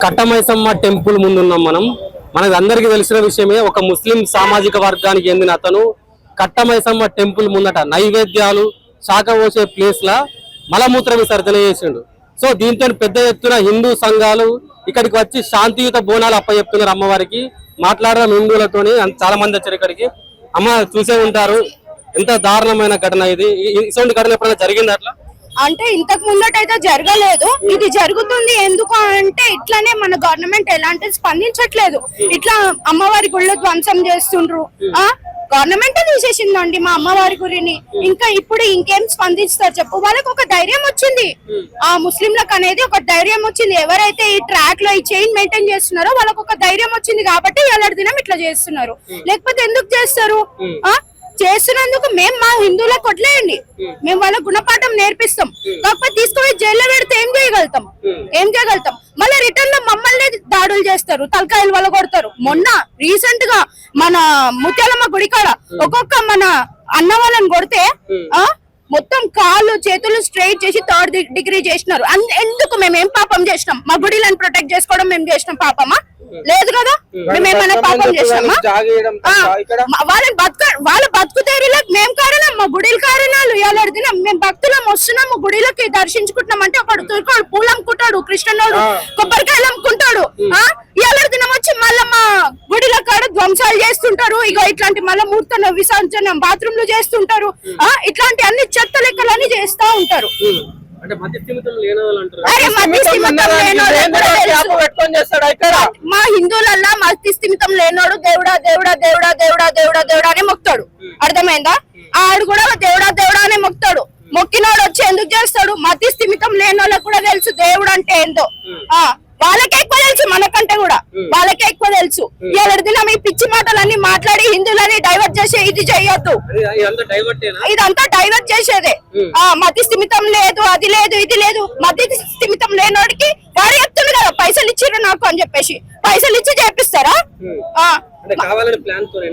Katta Maisamma temple ముందున్నాం మనకు అందరికీ తెలిసిన విషయమే. ఒక ముస్లిం సామాజిక వర్గానికి చెందిన అతను కట్టమైసమ్మ టెంపుల్ ముందట నైవేద్యాలు శాఖ పోసే ప్లేస్ లా మలమూత్ర విసర్జన చేసిండు. సో దీంతో పెద్ద ఎత్తున హిందూ సంఘాలు ఇక్కడికి వచ్చి శాంతియుత బోనాలు అప్పచెప్తున్నారు అమ్మవారికి. మాట్లాడడం హిందువులతోని చాలా మంది వచ్చారు ఇక్కడికి. అమ్మ చూసే ఉంటారు ఎంత దారుణమైన ఘటన ఇది. ఇటువంటి ఘటన ఎప్పుడైనా జరిగింది అట్లా? అంటే ఇంతకు ముందటైతే జరగలేదు, ఇది జరుగుతుంది. ఎందుకు అంటే ఇట్లానే మన గవర్నమెంట్ ఎలాంటి స్పందించట్లేదు. ఇట్లా అమ్మవారి గుళ్ళు ధ్వంసం చేస్తుండ్రు. గవర్నమెంట్ తీసేసిందండి మా అమ్మవారి గురిని. ఇంకా ఇప్పుడు ఇంకేం స్పందిస్తారు చెప్పు? వాళ్ళకి ఒక ధైర్యం వచ్చింది, ఆ ముస్లింలకు అనేది ఒక ధైర్యం వచ్చింది. ఎవరైతే ఈ ట్రాక్ లో ఈ చైన్ మెయింటైన్ చేస్తున్నారో వాళ్ళకి ఒక ధైర్యం వచ్చింది కాబట్టి ఎల్లడి దినం ఇట్లా చేస్తున్నారు. లేకపోతే ఎందుకు చేస్తారు? చేస్తున్నందుకు మేము మా హిందువులకు కొట్లేయండి, మేము వాళ్ళ గుణపాఠం నేర్పిస్తాం. కాకపోతే తీసుకుపోయి జైల్లో పెడితే ఏం చేయగలుగుతాం? మళ్ళీ రిటర్న్ లో మమ్మల్ని దాడులు చేస్తారు, తలకాయలు వల్ల కొడతారు. మొన్న రీసెంట్ గా మన ముత్యాలమ్మ గుడికాడ ఒక్కొక్క మన అన్న వాళ్ళని కొడితే మొత్తం కాళ్ళు చేతులు స్ట్రైట్ చేసి 3rd డిగ్రీ చేసినారు. ఎందుకు? మేమేం పాపం చేసినాం? మా గుడిలను ప్రొటెక్ట్ చేసుకోవడం మేము చేసినాం పాపమా? లేదు కదా. మేమేమైనా పాపం చేసినామా? వాళ్ళ బతుకుతేరులకు మేము కారణం, మా గుడిల కారణాలు. ఇవాళ దినం మేము భక్తులం వస్తున్నాము, గుడిలకి దర్శించుకుంటున్నాం అంటే ఒకడు తుర్కోడు పూలు అమ్ముకుంటాడు, కృష్ణనోడు కొబ్బరికాయలు అమ్ముకుంటాడు. ఇవాళ దినం వచ్చి మళ్ళా మా గుడిల కాడ ధ్వంసాలు చేస్తుంటారు. ఇగో ఇట్లాంటి మళ్ళా మూర్త విసర్జన బాత్రూమ్లు చేస్తుంటారు. ఇట్లాంటి అన్ని చెత్త లెక్కలన్నీ చేస్తా ఉంటారు. మా హిందువులల్లా మతి స్థిమితం లేనోడు దేవుడా దేవుడా దేవుడా దేవుడా దేవుడా దేవుడా అని మొక్తాడు. అర్థమైందా? ఆడు కూడా దేవుడా దేవుడా అనే మొక్తాడు. మొక్కినోడు వచ్చి ఎందుకు చేస్తాడు? మతి స్థిమితం లేనోళ్ళకి కూడా తెలుసు దేవుడు అంటే ఏందో. వాళ్ళకే ఎక్కువ తెలుసు, మనకంటే కూడా వాళ్ళకే ఎక్కువ తెలుసు. దినం ఈ పిచ్చి మాటలన్నీ మాట్లాడి హిందువులని డైవర్ట్ చేసే ఇది చెయ్యొద్దు. ఇదంతా డైవర్ట్ చేసేదే. మతి స్థిమితం లేదు, అది లేదు, ఇది లేదు. మతి స్థిమితం లేనోడికి వాడు చెప్తుంది కదా పైసలు ఇచ్చిర్రు నాకు అని చెప్పేసి. పైసలు ఇచ్చి చేపిస్తారా?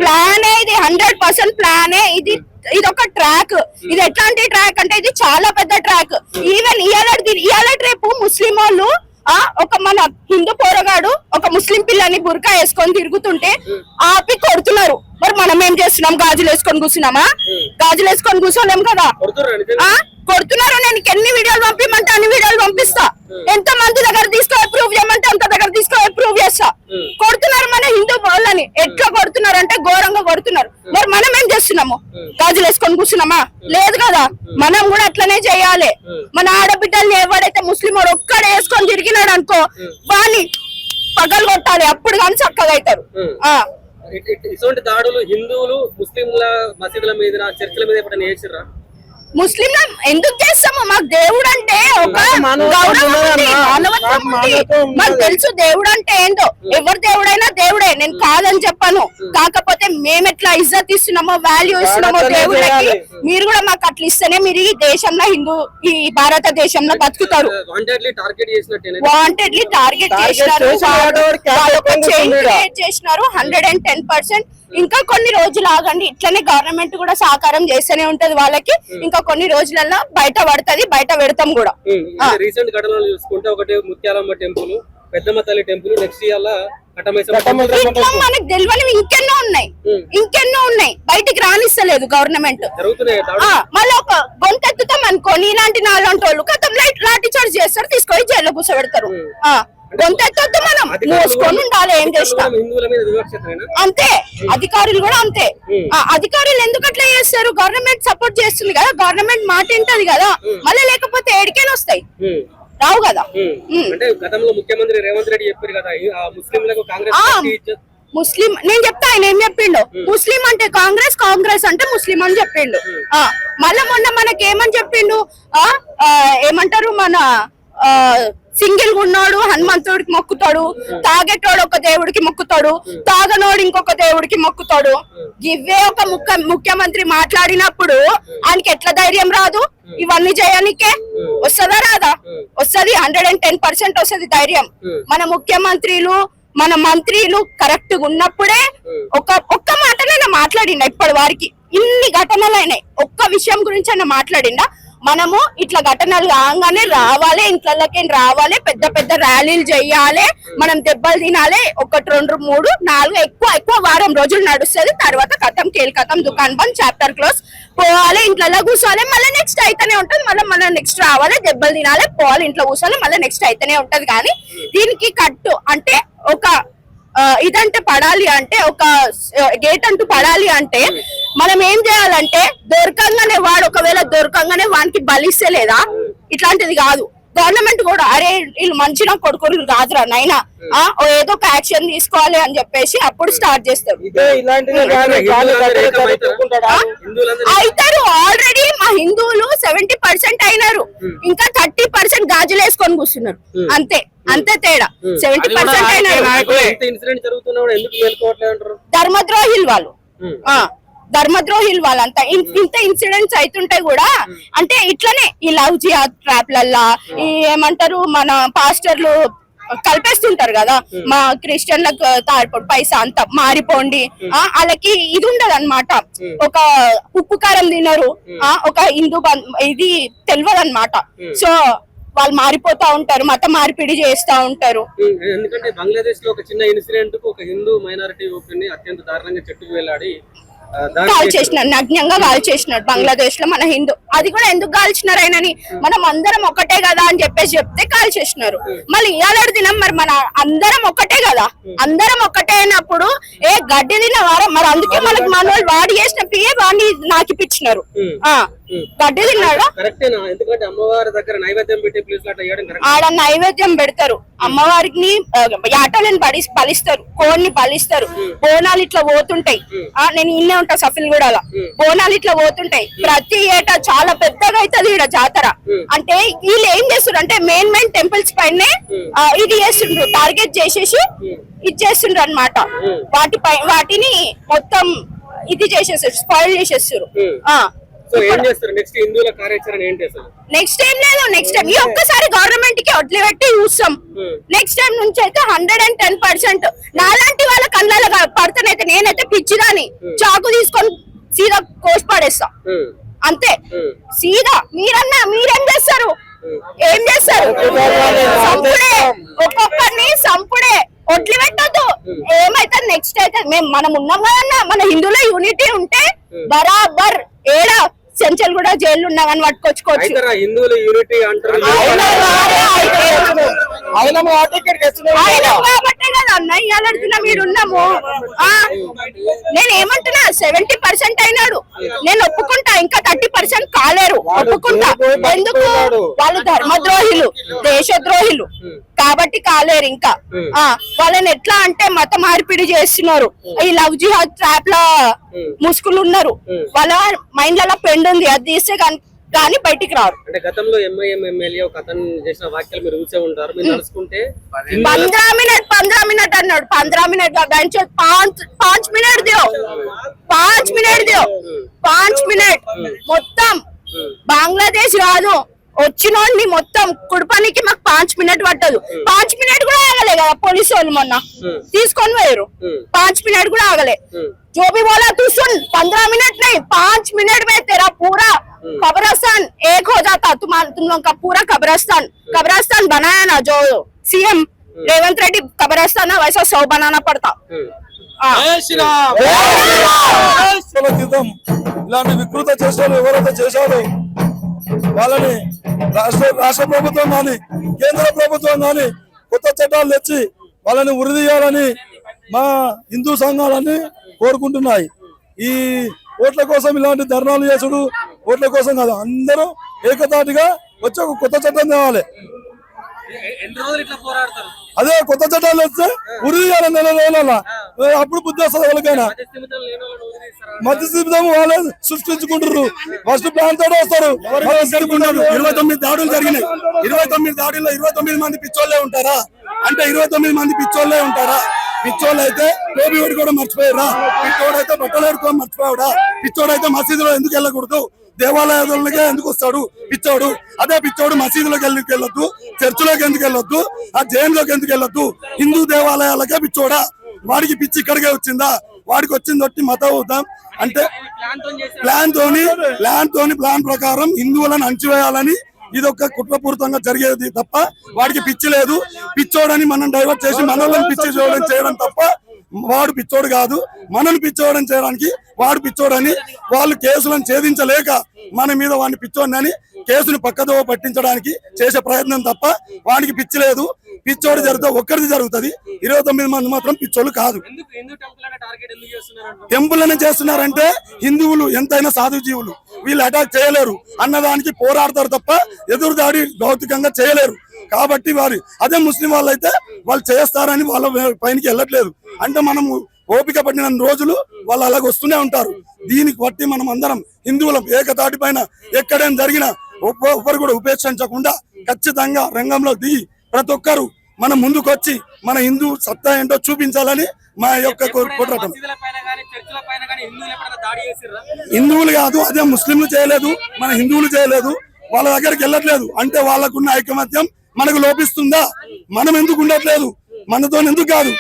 ప్లానే ఇది, 100% ప్లానే ఇది. ఇది ఒక ట్రాక్. ఇది ఎట్లాంటి ట్రాక్ అంటే ఇది చాలా పెద్ద ట్రాక్. ఈవెన్ ఇవాళ రేపు ముస్లిం వాళ్ళు ఒక మన హిందూ పోరగాడు ఒక ముస్లిం పిల్లని బుర్కా వేసుకొని తిరుగుతుంటే ఆపి కొడుతున్నారు. మరి మనం ఏం చేస్తున్నాం? గాజులు వేసుకొని కూర్చున్నామా? గాజులు వేసుకొని కూర్చోలేం కదా. కొడుతున్నారు. నేను ఎన్ని వీడియోలు పంపిమంటే అన్ని వీడియోలు పంపిస్తా. ఎంత మంది దగ్గర తీసుకొని ప్రూవ్ చేయమంటే అంత దగ్గర తీసుకొని ప్రూవ్ చేస్తా. కొడుతున్నారు మన హిందూ వాళ్ళని. ఎట్లా కొడుతున్నారు అంటే ఘోరంగా కొడుతున్నారు. మరి మనం ఏం చేస్తున్నాము? గాజులు వేసుకొని కూర్చున్నామా? లేదు కదా. మనం కూడా అట్లనే చేయాలి. మన ఆడబిడ్డల్ని ఎవడైతే ముస్లిం వాడు ఒక్కడే వేసుకొని తిరిగినాడు అనుకో వాడిని పగలు కొట్టాలి. అప్పుడు కానీ చక్కగా అవుతారు. ఇటువంటి దాడులు హిందువులు ముస్లింల మసీదుల మీద చర్చిల మీద ఎప్పుడైనా చేసిర్రా? ముస్లిం ఎందుకు చేస్తాము? మాకు దేవుడు అంటే ఒక గౌరవం ఉంది, మానవత్వం ఉంది. మాకు తెలుసు దేవుడు అంటే ఏంటో. ఎవరు దేవుడైనా దేవుడే, నేను కాదని చెప్పను. కాకపోతే మేము ఎట్లా ఇజ్జత్ ఇస్తున్నామో, వాల్యూ ఇస్తున్నామో దేవుడికి, మీరు కూడా మాకు అట్లా ఇస్తేనే మీరు ఈ దేశంలో ఈ భారతదేశంలో బతుకుతారు. వాంటెడ్లీ టార్గెట్ చేసినారు, చేసినారు 110%. ఇంకా కొన్ని రోజులు ఆగండి, ఇట్లనే గవర్నమెంట్ కూడా సహకారం చేస్తూనే ఉంటది వాళ్ళకి. ఇంకా కొన్ని రోజులలో బయట పడుతుంది, బయట పెడతాం కూడా. రీసెంట్ ఘటనలు చూసుకుంటే ఒకటి ముత్యాలమ్మ టెంపుల్, పెద్దమ్మ తల్లి టెంపుల్, నెక్స్ట్ ఇయర్ మనకు తెలియని ఇంకెన్నో ఉన్నాయి బయటికి రానిస్తలేదు గవర్నమెంట్. మళ్ళీ ఒక గొంతెత్తుతాం అనుకో, నీలాంటి నాలాంటి వాళ్ళు కథం లాఠీ చార్జ్ చేస్తారు, తీసుకొని జైల్లో కూర్చోబెడతారు. గొంతెత్తొద్దు, మనం మోసుకొని ఉండాలి. ఏం చేస్తాం అంతే. అధికారులు కూడా అంతే. అధికారులు ఎందుకు అట్లా చేస్తారు? గవర్నమెంట్ సపోర్ట్ చేస్తుంది కదా, గవర్నమెంట్ మాట వింటది కదా. మళ్ళీ లేకపోతే ఏడికైనా వస్తాయి, రావు కదా. ముఖ్యమంత్రి రేవంత్ రెడ్డి చెప్పారు కదా ముస్లిం. నేను చెప్తా, ఆయన ఏం చెప్పిండు? ముస్లిం అంటే కాంగ్రెస్, కాంగ్రెస్ అంటే ముస్లిం అని చెప్పిండు. మళ్ళా మొన్న మనకేమని చెప్పిండు? ఏమంటారు, మన సింగిల్ ఉన్నాడు హనుమంతుడికి మొక్కుతాడు, తాగేటోడు ఒక దేవుడికి మొక్కుతాడు, తాగనోడు ఇంకొక దేవుడికి మొక్కుతాడు. ఇవే ఒక ముఖ్యమంత్రి మాట్లాడినప్పుడు ఆయనకి ఎట్లా ధైర్యం రాదు? ఇవన్నీ చేయడానికే వస్తుందా రాదా? వస్తుంది, 110% వస్తుంది ధైర్యం. మన ముఖ్యమంత్రులు మన మంత్రులు కరెక్ట్ గా ఉన్నప్పుడే ఒక్క మాటనైనా మాట్లాడిండా ఇప్పటి వారికి. ఇన్ని ఘటనలు అయినాయి, ఒక్క విషయం గురించి అయినా మాట్లాడిండా? మనము ఇట్లా ఘటనలు కాగానే రావాలి, ఇంట్లోకి రావాలి, పెద్ద పెద్ద ర్యాలీలు చేయాలి, మనం దెబ్బలు తినాలి, 1 2 3 4 ఎక్కువ వారం రోజులు నడుస్తుంది. తర్వాత కథం కేల్కతం దుకాణం బంద్, చాప్టర్ క్లోజ్, పోవాలి ఇంట్లో కూర్చోవాలి, మళ్ళీ నెక్స్ట్ అయితేనే ఉంటది, మళ్ళీ నెక్స్ట్ రావాలి, దెబ్బలు తినాలి, పోవాలి, ఇంట్లో కూర్చోవాలి, మళ్ళీ నెక్స్ట్ అయితేనే ఉంటది. కానీ దీనికి కట్టు అంటే ఒక ఇదంటే పడాలి అంటే, ఒక గేట్ అంటూ పడాలి అంటే మనం ఏం చేయాలంటే, దొరకంగానే ఒకవేళ దొరకంగానే వానికి బలిస్తే లేదా, ఇట్లాంటిది కాదు. గవర్నమెంట్ కూడా అరే వీళ్ళు మంచిగా కొడుకులు కాదురా నైనా ఏదో ఒక యాక్షన్ తీసుకోవాలి అని చెప్పేసి అప్పుడు స్టార్ట్ చేస్తారు. అవుతారు ఆల్రెడీ మా హిందువులు 70% అయినారు, ఇంకా 30% గాజులు వేసుకొని కూర్చున్నారు, అంతే తేడా. 70% అయినారు. ధర్మద్రోహిలు వాళ్ళు, ధర్మద్రోహిలు వాళ్ళంతా. ఇంత ఇన్సిడెంట్స్ అవుతుంటాయి కూడా, అంటే ఇట్లనే ఈ లవ్ జిహాద్ ట్రాప్లల్లా ఈ ఏమంటారు మన పాస్టర్లు కలిపేస్తుంటారు కదా, మా క్రిస్టియన్లకు తాడిపోండి పైసా అంతా మారిపోండి, వాళ్ళకి ఇది ఉండదు అనమాట, ఒక ఉప్పు కారం తినరు, ఒక హిందూ ఇది తెలియదు అనమాట. సో వాళ్ళు మారిపోతా ఉంటారు, మత మార్పిడి చేస్తా ఉంటారు. ఎందుకంటే బంగ్లాదేశ్ లో ఒక చిన్న ఇన్సిడెంట్ కు ఒక హిందూ మైనారిటీ ఓపెన్ అత్యంత దారుణంగా చెట్టుకు వెళ్ళాడి కాల్ చేసినారు, నగ్నంగా కాల్ చేసినారు బంగ్లాదేశ్ లో మన హిందూ. అది కూడా ఎందుకు కాల్చినారు ఆయనని, మనం అందరం ఒకటే కదా అని చెప్పేసి చెప్తే కాల్ చేసినారు. మళ్ళీ ఇవాళ దినం మరి మన అందరం ఒకటే కదా, అందరం ఒకటే అయినప్పుడు ఏ గడ్డి తిన్నవారా మరి, అందుకే మనకి మన వాళ్ళు వాడి చేసిన పిఏ వాడిని నాకు ఇప్పించినారు. గడ్డి తిన్నాడు. అమ్మవారి దగ్గర నైవేద్యం పెట్టి ఆడ నైవేద్యం పెడతారు, అమ్మవారికి యాటలను బలిస్తారు, కోడిని బలిస్తారు, బోనాలు ఇట్లా పోతుంటాయి. నేను ఇన్నే ఉంటా సఫిల్ కూడా, బోనాలు ఇట్లా పోతుంటాయి ప్రతి ఏటా. చాలా పెద్దగా అవుతుంది ఈడ జాతర. అంటే వీళ్ళు ఏం చేస్తారు అంటే మెయిన్ టెంపుల్స్ పైనే ఇది చేస్తుండ్రు, టార్గెట్ చేసేసి ఇది చేస్తుండ్రు అనమాట. వాటిని మొత్తం ఇది చేసేస్తారు, స్పాయిల్ చేసేస్తారు. నెక్స్ట్ టైం లేదు, నెక్స్ట్ టైం ఈ ఒక్కసారి గవర్నమెంట్ కి వదిలిపెట్టి చూస్తాం. నెక్స్ట్ టైం నుంచి అయితే 110% నాలాంటి వాళ్ళ కళ్ళలో పడతానైతే నేనైతే పిచ్చిదాని చాకు తీసుకొని సీదా కోసి పడేస్తా, అంతే సీదా. మీరేం చేస్తారు, ఏం చేస్తారు? సంపుడే, ఒక్కొక్కరిని సంపుడే, ఒట్లు పెట్టద్దు. ఏమైతే నెక్స్ట్ అయితే మనం ఉన్నాం కదన్నా, మన హిందువుల యూనిటీ ఉంటే బరాబర్ ఏడా సెంచల్ కూడా జైలు ఉన్నా కానీ పట్టుకొచ్చుకోవచ్చు. కాబట్టే కదా అన్న ఇవాళ మీరు ఉన్నాము. నేను ఏమంటున్నా 70% అయినాడు, నేను ఒప్పుకుంటా, ఇంకా 30% కాలేరు, ఒప్పుకుంటా. ఎందుకు? వాళ్ళు ధర్మద్రోహిలు, దేశద్రోహిలు కాబట్టి కాలేరు. ఇంకా వాళ్ళని ఎట్లా అంటే మత మార్పిడి చేస్తున్నారు, ఈ లవ్ జిహాద్ ట్రాప్ లా ముసుగులు ఉన్నారు, వాళ్ళ మైండ్ లలో పెండు ఉంది, అది తీస్తే కానీ బయటికి రారు. అంటే గతంలో ఎంఐఎం ఎమ్మెల్యే ఒక అతను చేసిన వ్యాఖ్యలు మీరు చూసే ఉంటారు, మీరు తెలుసుకుంటే 15 మినిట్ అన్నాడు, 15 మినిట్ 5 మినిట్ దియో 5 మినిట్ మొత్తం బంగ్లాదేశ్ రాదు వచ్చినోడిని మొత్తం కుడపనికి మాకు 5 మినిట్ పట్టదు. 5 మినిట్ కూడా ఆగలే కదా పోలీసు వాళ్ళు మొన్న తీసుకొని పోయారు, 5 मिनट కూడా ఆగలే. जो भी बोला तू सुन, 15 मिनट नहीं 5 मिनट में तेरा पूरा कब्रिस्तान एक हो जाता। तुम लोग का पूरा कब्रिस्तान बनाया ना, जो सीएम रेवंत रेड्डी कब्रिस्तान है वैसा 100 बनाना पड़ता। ఇలాంటి వికృత చేష్టలు ఎవరైతే చేశారో వాళ్ళని రాష్ట్ర ప్రభుత్వం కానీ కేంద్ర ప్రభుత్వం కానీ కొత్త చట్టాలు తెచ్చి వాళ్ళని ఉరిదీయాలని మా హిందూ సంఘాలన్నీ కోరుకుంటున్నాయి. ఈ ఓట్ల కోసం ఇలాంటి ధర్నాలు చేసుడు ఓట్ల కోసం కాదు, అందరూ ఏకతాటిగా వచ్చి ఒక కొత్త చట్టం తేవాలి. అదే కొత్త చట్టాలు వస్తే ఉరిదీయాలి నెల రోజుల, అప్పుడు బుద్ధి వస్తుంది వాళ్ళకైనా. మధ్యస్థితం వాళ్ళే సృష్టించుకుంటారు, ఫస్ట్ ప్లాన్ తోటే వస్తారు. 29 దాడులు జరిగినాయి, 29 దాడుల్లో 29 మంది పిచ్చోళ్ళే ఉంటారా? అంటే 29 మంది పిచ్చోళ్ళే ఉంటారా? పిచ్చోళ్ళు అయితే టోబీ ఓడి కూడా మర్చిపోయారా? పిచ్చోడు అయితే బట్టలు ఏడుకోవడం మర్చిపోయాడా? పిచ్చోడు అయితే మసీదులో ఎందుకు వెళ్ళకూడదు? దేవాలయాలకే ఎందుకు వస్తాడు పిచ్చోడు? అదే పిచ్చోడు మసీదులోకి ఎందుకు వెళ్ళొద్దు, చర్చిలోకి ఎందుకు వెళ్ళొద్దు, ఆ జైన్లోకి ఎందుకు వెళ్ళొద్దు? హిందూ దేవాలయాలకే పిచ్చోడా? వాడికి పిచ్చి ఇక్కడికే వచ్చిందా? వాడికి వచ్చింది ఒట్టి మత యుద్ధం అంటే ప్లాన్ ప్రకారం హిందువులను అణచివేయాలని ఇది ఒక కుట్రపూరితంగా జరిగేది తప్ప వాడికి పిచ్చి లేదు. పిచ్చోడని మనం డైవర్ట్ చేసి మనల్ని పిచ్చి చేయడం తప్ప వాడు పిచ్చోడు కాదు. మనల్ని పిచ్చోడని చేయడానికి వాడు పిచ్చోడని వాళ్ళు కేసులను ఛేదించలేక మన మీద వాడిని పిచ్చోడని కేసుని పక్కదో పట్టించడానికి చేసే ప్రయత్నం తప్ప వాడికి పిచ్చి లేదు. పిచ్చోడు జరిగితే ఒక్కరిది జరుగుతుంది, 29 మంది మాత్రం పిచ్చోళ్ళు కాదు. టెంపుల్ అని చేస్తున్నారంటే హిందువులు ఎంతైనా సాధు జీవులు, వీళ్ళు అటాక్ చేయలేరు అన్నదానికి పోరాడతారు తప్ప ఎదురుదాడి భౌతికంగా చేయలేరు. కాబట్టి వారు అదే ముస్లిం వాళ్ళు అయితే వాళ్ళు చేస్తారని వాళ్ళ పైనకి వెళ్ళట్లేదు. అంటే మనము ఓపిక పడిన రోజులు వాళ్ళు అలాగ వస్తూనే ఉంటారు. దీనికి బట్టి మనం అందరం హిందువులం ఏకతాటి పైన ఎక్కడేం జరిగినా ఒక్కరు కూడా ఉపేక్షించకుండా ఖచ్చితంగా రంగంలో దిగి ప్రతి ఒక్కరు మనం ముందుకు వచ్చి మన హిందూ సత్తా ఏంటో చూపించాలని మా యొక్క పోరాటం. హిందువులు కాదు, అదే ముస్లింలు చేయలేదు, మన హిందువులు చేయలేదు, వాళ్ళ దగ్గరికి వెళ్ళట్లేదు. అంటే వాళ్ళకున్న ఐకమత్యం మనకు లోపిస్తుందా? మనం ఎందుకు ఉండట్లేదు? మనతో ఎందుకు కాదు?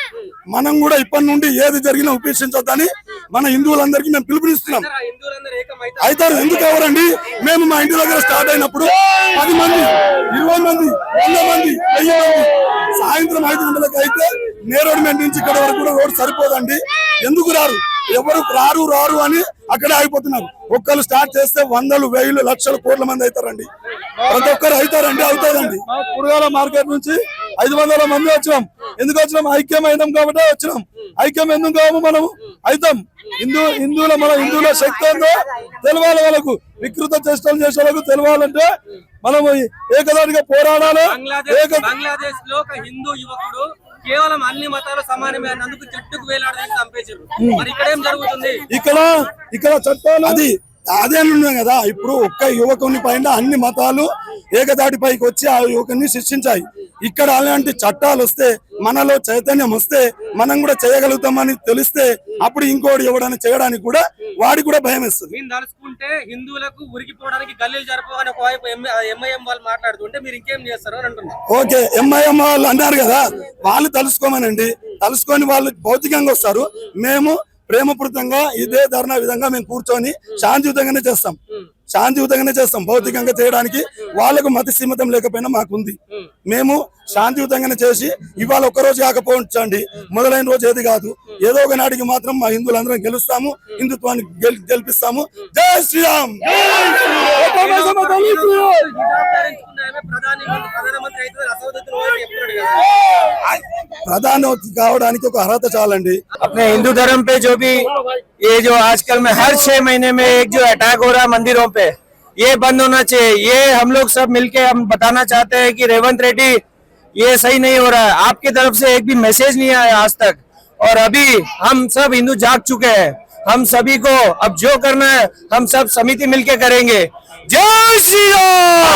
మనం కూడా ఇప్పటి నుండి ఏది జరిగినా ఉపేక్షించొద్దని మన హిందువులందరికీ మేము పిలుపునిస్తున్నాం. అవుతారు, ఎందుకు ఎవరండి? మేము మా ఇంటి దగ్గర స్టార్ట్ అయినప్పుడు 10 మంది, 20 మంది, 100 మంది, 1000 మంది, సాయంత్రం 5 గంటలకు అయితే నేరోడ్మెంట్ నుంచి ఇక్కడ వరకు కూడా రోడ్ సరిపోదండి. ఎందుకు రారు? ఎవరు రారు అని అక్కడే ఆగిపోతున్నారు. ఒక్కరు స్టార్ట్ చేస్తే 100,000, 1000, లక్షల కోట్ల మంది అవుతారండి. ప్రతి ఒక్కరు అవుతారండి, అవుతుందండి. కూరగాయల మార్కెట్ నుంచి 500 మంది వచ్చినాం. ఎందుకు వచ్చినాం? ఐక్యం అయినాం కాబట్టి వచ్చినాం. ఐక్యం ఎందుకు కావు? మనము అవుతాం. మన హిందువుల శక్తి ఏందో తెలవాలి. వాళ్ళకు వికృత చేష్టలు చేసే వాళ్ళకు తెలవాలంటే మనము ఏకదాటిగా పోరాడాలి. బంగ్లాదేశ్ లో ఒక హిందూ యువకుడు కేవలం అన్ని మతాలు సమానమే అన్నందుకు చెట్టుకు వేలాడదని చంపేశారు. మరి ఇక్కడ ఏం జరుగుతుంది? ఇక్కడ చట్టాలు అదే ఉన్నాయి కదా. ఇప్పుడు ఒక్క యువకుని పైన అన్ని మతాలు ఏకదాటి పైకి వచ్చి ఆ యువకుని శిక్షించాయి. ఇక్కడ అలాంటి చట్టాలు వస్తే, మనలో చైతన్యం వస్తే, మనం కూడా చేయగలుగుతామని తెలిస్తే అప్పుడు ఇంకోటి ఎవడని చేయడానికి కూడా వాడికి కూడా భయం వేస్తుంది. మీరు తలుచుకుంటే హిందువులకు ఉరికిపోవడానికి గల్లీలు జరపని ఒకవైపు ఎంఐఎం వాళ్ళు మాట్లాడుతుంటే మీరు ఇంకేం చేస్తారు అని అంటున్నారు. ఓకే, ఎంఐఎం వాళ్ళు అన్నారు కదా, వాళ్ళు తలుసుకోమనండి. తలుసుకొని వాళ్ళు భౌతికంగా వస్తారు. మేము ప్రేమపూరితంగా ఇదే ధర్నా విధంగా మేము కూర్చొని శాంతియుతంగానే చేస్తాం. భౌతికంగా చేయడానికి వాళ్ళకు మతి సీమితం లేకపోయినా మాకుంది. మేము శాంతియుతంగానే చేసి ఇవాళ ఒక్కరోజు కాకపోవచ్చండి, మొదలైన రోజు ఏది కాదు, ఏదో ఒక నాటికి మాత్రం మా హిందువులందరం గెలుస్తాము, హిందుత్వాన్ని గెలిపిస్తాము. జై శ్రీరామ్. ప్రధానమంత్రి కావడానికి ఒక అర్హత చాలండి. अपने हिंदू धर्म पे जो भी ये जो आजकल में हर 6 महीने में एक जो अटैक हो रहा है मंदिरों पे, ये बंद होना चाहिए. ये हम लोग सब मिलके हम बताना चाहते हैं कि रेवंत रेड्डी ये सही नहीं हो रहा है. आपकी तरफ से एक भी मैसेज नहीं आया आज तक. और अभी हम सब हिंदू जाग चुके हैं. हम सभी को अब जो करना है हम सब समिति मिलके करेंगे. जय श्री राम,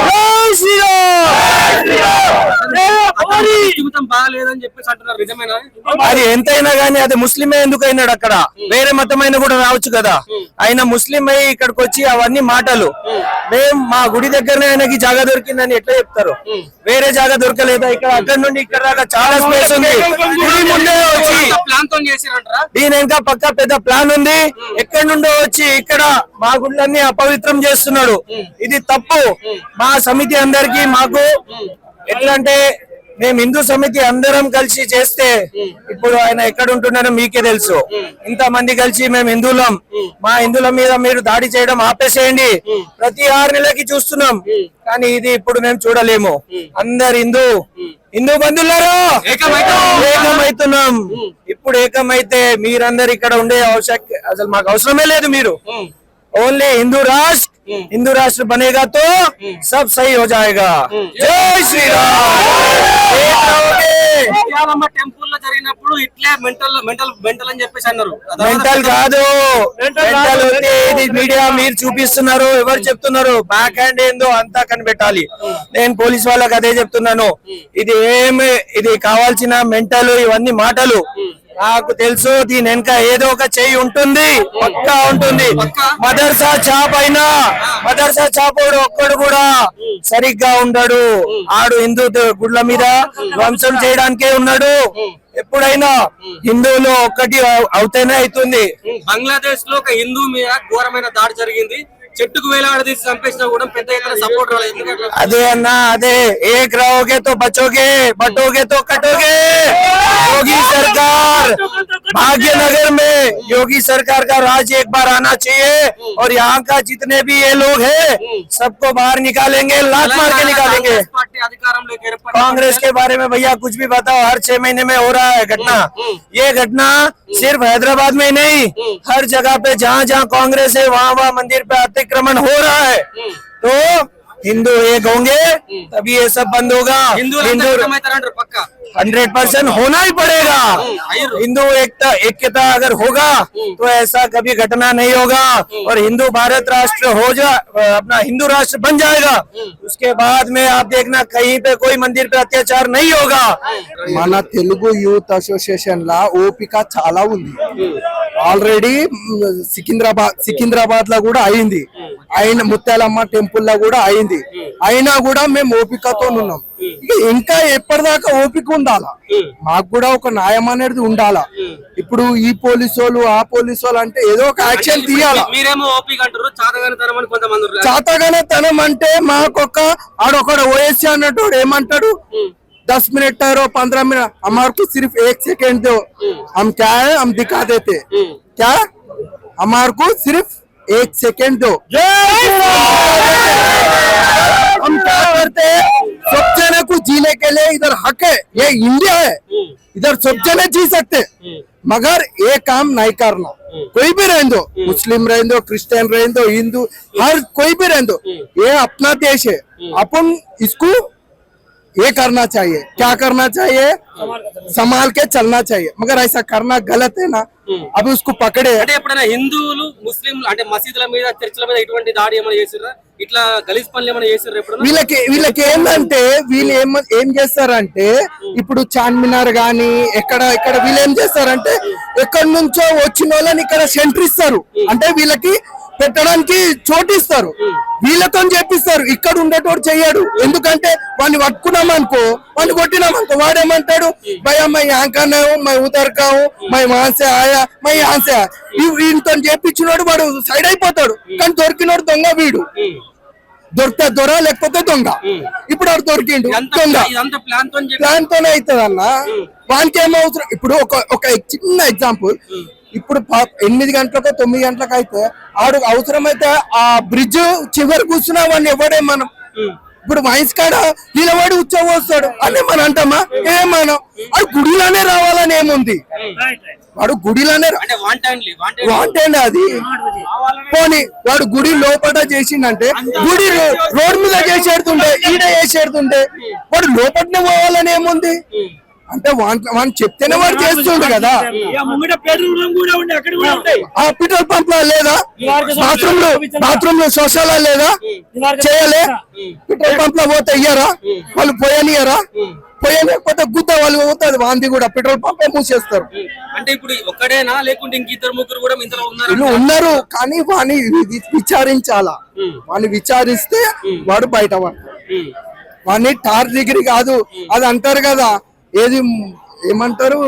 जय श्री అది ఎంతైనా గానీ అది ముస్లిమే ఎందుకు అయినాడు? అక్కడ వేరే మతమైన కూడా రావచ్చు కదా. ఆయన ముస్లిం అయి ఇక్కడికి వచ్చి అవన్నీ మాటలు. మేము మా గుడి దగ్గరనే ఆయనకి జాగా దొరికిందని ఎట్లా చెప్తారు? వేరే జాగా దొరకలేదా? ఇక్కడ అక్కడ నుండి ఇక్కడ దాకా చాలా స్పేస్ ఉంది. గుడి ముందే వచ్చి దీని ఇంకా పక్కా పెద్ద ప్లాన్ ఉంది. ఎక్కడి నుండో వచ్చి ఇక్కడ మా గుళ్ళన్నీ అపవిత్రం చేస్తున్నాడు. ఇది తప్పు. మా సమితి అందరికి మాకు ఎట్లా అంటే మేము హిందూ సమితి అందరం కలిసి చేస్తే, ఇప్పుడు ఆయన ఎక్కడ ఉంటున్నారో మీకే తెలుసు. ఇంతమంది కలిసి మేము హిందువులం, మా హిందువుల మీద మీరు దాడి చేయడం ఆపేసేయండి. ప్రతి 6 నెలలకి చూస్తున్నాం, కానీ ఇది ఇప్పుడు మేము చూడలేము. అందరు హిందూ బంధువులారా ఏకమైతున్నాం. ఇప్పుడు ఏకమైతే మీరందరు ఇక్కడ ఉండే అసలు మాకు అవసరమే లేదు. మీరు ओनली हिंदू राष्ट्र बनेगा तो सब सही हो जाएगा. जय श्री राम. టెంపుల్ లో జరిగినప్పుడు ఇట్లే మెంటల్ అని చెప్పేసి అన్నారు. మెంటల్ కాదు, మెంటల్ ఇది మీడియా మీరు చూపిస్తున్నారు. ఎవరు చెప్తున్నారు? బ్యాక్ హ్యాండ్ ఏందో అంతా కనిపెట్టాలి. నేను పోలీస్ వాళ్ళకి అదే చెప్తున్నాను. ఇది కావాల్సిన మెంటల్ ఇవన్నీ మాటలు నాకు తెలుసు. దీని వెనక ఏదో ఒక చెయ్యి ఉంటుంది, పక్కా ఉంటుంది. మదర్సా చాప్ అయినా మదర్సా చాపోడు ఒక్కడు కూడా సరిగ్గా ఉండడు. ఆడు హిందూ గుడ్ల మీద ధ్వంసం చేయడానికే ఉన్నాడు. ఎప్పుడైనా హిందువులు ఒక్కటి అవుతేనే అవుతుంది. బంగ్లాదేశ్ లో ఒక హిందూ మీద ఘోరమైన దాడి జరిగింది. చెట్టుకు వేలాడదీసి చంపేసినా కూడా పెద్ద ఎత్తున సపోర్ట్ రాలేదు. ఎందుకంటే అదే అన్నా అదే ఏక్ రहोगे तो बचोगे बटोगे तो कटोगे. योगी सरकार भाग्यनगर में योगी सरकार का राज एक बार आना चाहिए और यहाँ का जितने भी ये लोग हैं सबको बाहर निकालेंगे, लात मार के निकालेंगे. పార్టీ అధికారంలోకి ఏర్పడి कांग्रेस के बारे में भैया कुछ भी बताओ, हर 6 महीने में हो रहा है घटना. ये घटना सिर्फ हैदराबाद में ही नहीं, हर जगह पे जहाँ जहाँ कांग्रेस है वहाँ मंदिर पे अतिक्रमण हो रहा है. तो हिंदू एक होंगे तभी ये सब बंद होगा. హిందూ పక్కా 100% होना ही पड़ेगा. हिंदू एकता अगर होगा तो ऐसा कभी घटना नहीं होगा और हिंदू भारत राष्ट्र हो जा अपना हिंदू राष्ट्र बन जाएगा. उसके बाद में आप देखना कहीं पे कोई मंदिर पे अत्याचार नहीं होगा. మన తెలుగు యూత్ అసోసియేషన్ లా ఓపిక చాలా ఉంది. ఆల్రెడీ సికింద్రాబాద్ లో కూడా అయింది, అయిన ముత్యాలమ్మ టెంపుల్ లో కూడా అయింది. అయినా కూడా మేము ఓపికతో ఉన్నాం. ఇంకా ఎప్పటిదాకా ఓపిక ఉండాలా, మాకు కూడా ఒక న్యాయం అనేది ఉండాలా. ఇప్పుడు ఈ పోలీసు వాళ్ళు ఆ పోలీసు వాళ్ళు అంటే ఏదో ఒక యాక్షన్ తీయాలా. మీరేమో ఓపిక అంటారు, చాతగానితనం అని కొంతమంది ఉన్నారు. చాతగానితనం అంటే మాకొక ఆడొకడు ఓఎస్సీ అన్నట్టు ఏమంటాడు, 10 मिनट ठहरो 15 मिनट, हमारे को सिर्फ 1 सेकेंड दो, हम क्या है हम दिखा देते. क्या हमारे को सिर्फ 1 सेकेंड दो. हम क्या करते हैं, सब जने को जीने के लिए इधर हक है, ये इंडिया है, इधर सब जने जी सकते, मगर ये काम नहीं करना. कोई भी रहने दो, मुस्लिम रहने दो, क्रिश्चियन रहने दो, हिंदू, हर कोई भी रहने दो, ये अपना देश है, अपन इसको ये करना चाहिए. क्या करना चाहिए, संभाल के चलना चाहिए. मगर ऐसा करना गलत है ना. अभी उसको पकड़े. అంటే ఎప్పుడైనా హిందువులు ముస్లింలు అంటే మసీదుల మీద చర్చిల మీద ఇటువంటి దాడి ఏమైనా చేసిర్రా, ఇట్లా గలీజ్ పనులు ఏమైనా చేసిర్రా ఎప్పుడైనా? వీళ్ళకి ఏంటంటే వీళ్ళు ఏం చేస్తారంటే, ఇప్పుడు చార్మినార్ గాని ఇక్కడ వీళ్ళు ఏం చేస్తారంటే ఎక్కడి నుంచో వచ్చిన వాళ్ళని ఇక్కడ సెంటర్ ఇస్తారు, అంటే వీళ్ళకి పెట్టడానికి చోటిస్తారు, వీళ్ళతో చెప్పిస్తారు. ఇక్కడ ఉండేటోడు చెయ్యడు, ఎందుకంటే వాడిని పట్టుకున్నామనుకో, వాడిని కొట్టినామనుకో, వాడేమంటాడు, భయ్యా మై यहाँ का नहीं हूँ, मैं उधर का हूँ, मैं वहां से आया, मैं यहाँ से आया. వీటితో చెప్పించినోడు వాడు సైడ్ అయిపోతాడు. కానీ దొరికినోడు దొంగ వీడు, దొరికితే దొర లేకపోతే దొంగ. ఇప్పుడు వాడు దొరికిండు దొంగ, ప్లాన్ తోనే అవుతుంది అన్న. వానికి ఏమవుతుంది, ఇప్పుడు ఒక చిన్న ఎగ్జాంపుల్, ఇప్పుడు 8 గంటలకు 9 గంటలకు అయితే ఆడు అవసరమైతే ఆ బ్రిడ్జ్ చివరి కూర్చున్నా వాడిని ఎవడేమనం. ఇప్పుడు వైన్స్ కాడ నిలబడి ఉచ్చబోస్తాడు అని మనం అంటామా? ఏమనం. వాడు గుడిలోనే రావాలని ఏముంది, వాడు గుడిలోనే వాంటెండ్ అది పోనీ. వాడు గుడి లోపల చేసిండంటే, గుడి రోడ్ మీద చేసేడుతుండే, ఈడ చేసేడుతుండే, వాడు లోపలనే పోవాలని ఏముంది అంటే వాడిని చెప్తేనే వాడు చేస్తుండే కదా. ఆ పెట్రోల్ పంప్ లో లేదా, బాత్రూమ్ లో శోషాల లేదా, చేయలే. పెట్రోల్ పంప్ లో పోతే ఇయ్యరా వాళ్ళు, పోయనియరా, పోయలేకపోతే గుద్ద వాళ్ళు పోతుంది వాంది కూడా. పెట్రోల్ పంప్ మూసేస్తారు. అంటే ఇప్పుడు ఒక్కడేనా లేకుంటే ఇంకిద్దరు ముగ్గురు కూడా ఇందులో ఉన్నారు, కానీ వాడిని విచారించాలా. వాడిని విచారిస్తే వాడు బయట పడతాడు. వాడిని టార్ డిగ్రీ కాదు అది అంటారు కదా, ఏది ఏమంటారు,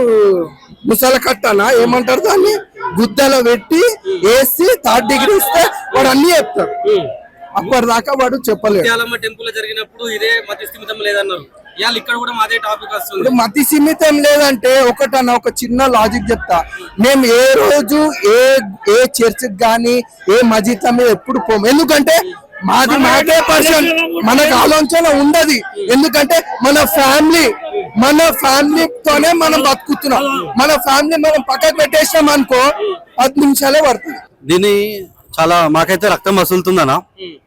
ముసల కట్టనా ఏమంటారు దాన్ని, గుద్దలో పెట్టి వేసి 3rd డిగ్రీ ఇస్తే వాడు అన్ని చెప్తాడు. అప్పటిదాకా వాడు చెప్పలేదు. టెంపుల్ జరిగినప్పుడు ఇదే మతి స్థిమితం లేదన్నారు, ఇవాళ ఇక్కడ కూడా అదే టాపిక్ వస్తుంది. మతి స్థిమితం లేదంటే ఒకటన్నా ఒక చిన్న లాజిక్ చెప్తా. మేము ఏ రోజు ఏ చర్చ్ గానీ ఏ మస్జిద్ మీద ఎప్పుడు పోము, ఎందుకంటే మాకే పర్సన్ మనకు ఆలోచన ఉండదు. ఎందుకంటే మన ఫ్యామిలీతోనే మనం బతుకుతున్నాం. మన ఫ్యామిలీ మనం పక్కకు పెట్టేసినాం అనుకో 10 నిమిషాలే పడుతుంది. దీన్ని చాలా మాకైతే రక్తం వసులుతుందన్న.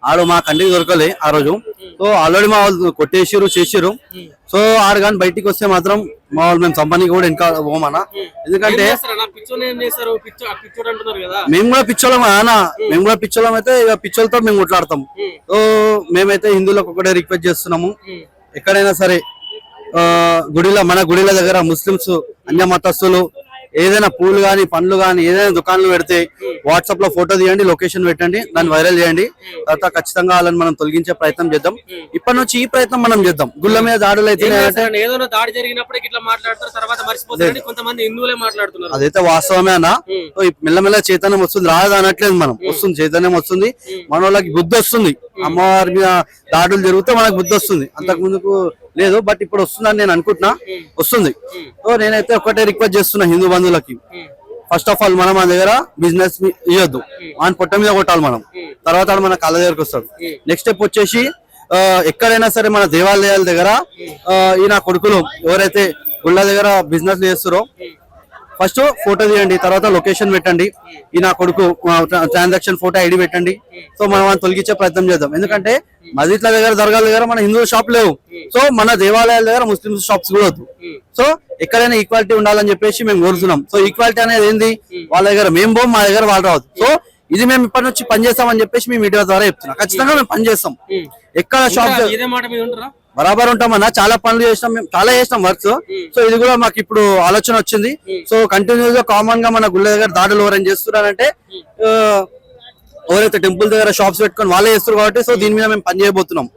ఆడు మా కంటికి దొరకలే ఆ రోజు. సో ఆల్రెడీ మా వాళ్ళు కొట్టేసారు చేసారు. సో ఆడు కానీ బయటికి వస్తే మాత్రం మా వాళ్ళు మేము చంపనీకి కూడా ఇంకా పోమన్నా. ఎందుకంటే మేము కూడా పిచ్చోళం అన్న, మేము కూడా పిచ్చోళం అయితే ఇక పిచ్చోళ్ళతో మేము కొట్లాడతాం. సో మేమైతే హిందువులకు ఒకటే రిక్వెస్ట్ చేస్తున్నాము, ఎక్కడైనా సరే మన గుడిల దగ్గర ముస్లిమ్స్ అన్య మతస్థులు ఏదైనా పూలు గాని పండ్లు గాని ఏదైనా దుకాణాలు పెడితే వాట్సాప్ లో ఫోటో తీయండి, లొకేషన్ పెట్టండి, దాన్ని వైరల్ చేయండి. తర్వాత ఖచ్చితంగా వాళ్ళని మనం తొలగించే ప్రయత్నం చేద్దాం. ఇప్పటి నుంచి ఈ ప్రయత్నం మనం చేద్దాం. గుళ్ళ మీద దాడులు అయితే ఏదైనా దాడి జరిగినప్పుడు ఇట్లా మాట్లాడతారు, తర్వాత మర్చిపోతారని కొంతమంది హిందువులే మాట్లాడుతున్నారు. అదైతే వాస్తవమే అన్న. మెల్లమెల్ల చైతన్యం వస్తుంది, రాదు అనట్లేదు మనం, వస్తుంది చైతన్యం వస్తుంది. మన వాళ్ళకి బుద్ధి వస్తుంది. అమ్మవారి మీద దాడులు జరిగితే మనకు బుద్ధి వస్తుంది, అంతకు ముందుకు లేదు. బట్ ఇప్పుడు వస్తుందని నేను అనుకుంటున్నా, వస్తుంది. సో నేనైతే ఒకటే రిక్వెస్ట్ చేస్తున్నా హిందూ బంధువులకి, ఫస్ట్ ఆఫ్ ఆల్ మనం మన దగ్గర బిజినెస్ ఇవ్వద్దు, మన పొట్ట మీద కొట్టాలి మనం, తర్వాత మన కళ్ళ దగ్గరకు వస్తాడు. నెక్స్ట్ స్టెప్ వచ్చేసి ఎక్కడైనా సరే మన దేవాలయాల దగ్గర ఈ నా కొడుకులు ఎవరైతే గుళ్ళ దగ్గర బిజినెస్ చేస్తారో ఫస్ట్ ఫోటో తీయండి, తర్వాత లొకేషన్ పెట్టండి, ఈ నా కొడుకు ట్రాన్సాక్షన్ ఫోటో ఐడి పెట్టండి. సో మనం తొలగించే ప్రయత్నం చేద్దాం. ఎందుకంటే మసీద్ల దగ్గర దర్గాల దగ్గర మన హిందూ షాప్ లేవు, సో మన దేవాలయాల దగ్గర ముస్లిం షాప్స్ కూడా వద్దు. సో ఎక్కడైనా ఈక్వాలిటీ ఉండాలని చెప్పేసి మేము కోరుతున్నాం. సో ఈక్వాలిటీ అనేది ఏంది, వాళ్ళ దగ్గర మేము పోం, మా దగ్గర వాళ్ళు రావద్దు. సో ఇది మేము ఇప్పటి నుంచి పనిచేస్తామని చెప్పేసి మీ మీడియా ద్వారా చెప్తున్నాం. ఖచ్చితంగా మేము పనిచేస్తాం. ఎక్కడ షాప్ బరాబర్ ఉంటామన్నా, చాలా పనులు చేసినాం, మేము చాలా చేసినాం వర్క్స్. సో ఇది కూడా మాకు ఇప్పుడు ఆలోచన వచ్చింది. సో కంటిన్యూస్ గా కామన్ గా మన గుళ్ళ దగ్గర దాడులు ఎవరైనా చేస్తున్నారంటే ఎవరైతే టెంపుల్ దగ్గర షాప్స్ పెట్టుకొని వాళ్ళే చేస్తారు కాబట్టి, సో దీని మీద మేము పని చేయబోతున్నాం.